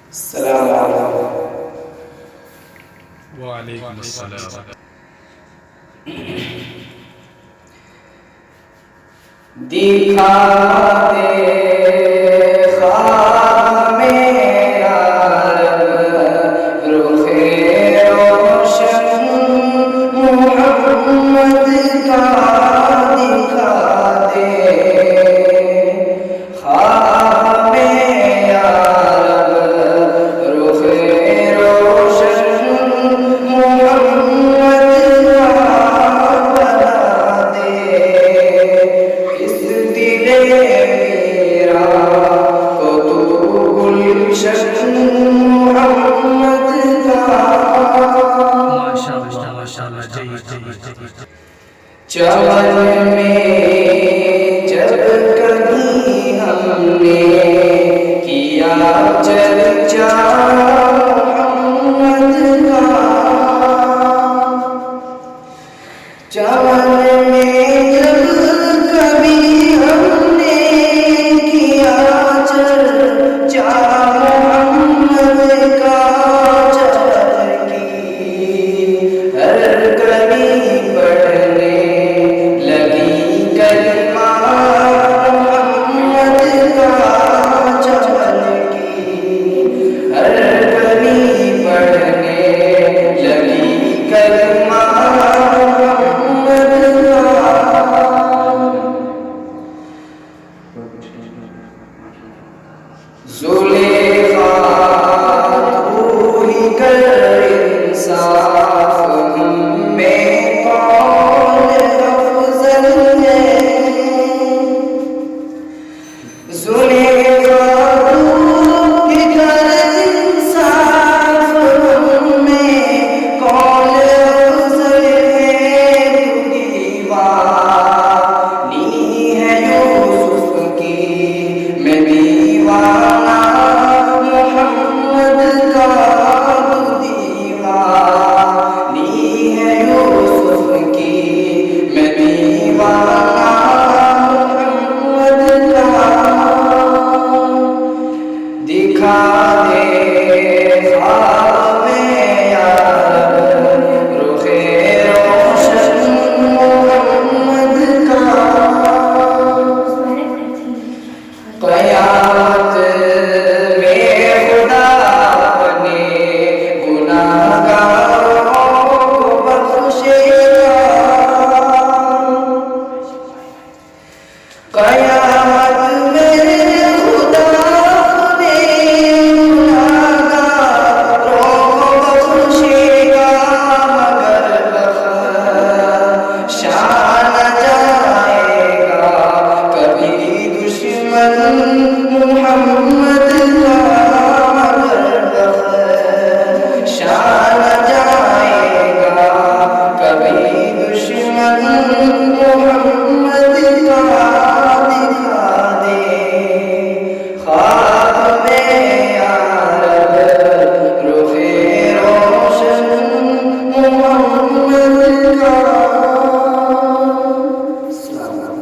السلام علیکم۔ وعلیکم السلام۔ دکھا دے خواب میں یا رب رخ روشن محمد کا دکھا دے، خواب میں یا رب رخ روشن محمد کا بنا دے، اس دل میرا کو تو گلشن محمد کا۔ ماشاءاللہ ماشاءاللہ، چمن میں جب کہیں ہم نے کیا چرچا محمد کا، چمن میں جب کبھی ہم نے کیا چرچا محمد کا، چمن کی ہر کلی پڑھنے لگی کلمہ محمد کا، چمن کی ہر کلی پڑھنے لگی کلمہ محمد کا۔ زلیخا تو ہی کر انصاف، ہم میں کون افضل ہے، زلیخا تو ہی کر انصاف، ہم میں کون افضل ہے، تو دیوانی ہے یوسف کی میں دیوانہ محمد کا، تو دیوانی ہے یوسف کی میں دیوانہ محمد کا۔ دکھا دے خواب میں یا رب رخ روشن محمد کا، قیامت میں خدا اپنے گناہگاروں کو بخشے گا، قیامت میں خدا اپنے گناہگاروں کو بخشے گا، مگر بخشا نہ جائے گا کبھی دشمن محمد کا، مگر بخشا نہ جائے گا کبھی دشمن محمد کا۔ دکھا دے خواب میں یا رب رخ روشن محمد کا۔ السلام علیکم۔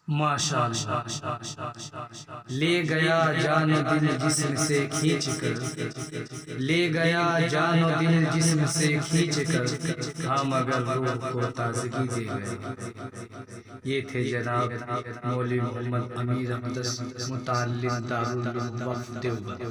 ماشاءاللہ، لے گیا جان و دل جسم سے کھینچ کر، لے گیا جان و دل جسم سے کھینچ کر، ہاں مگر روح کو تازگی دے گئے۔ یہ تھے جناب مولوی محمد امیر اقدس، متعلم دارالعلوم وقف دیوبند۔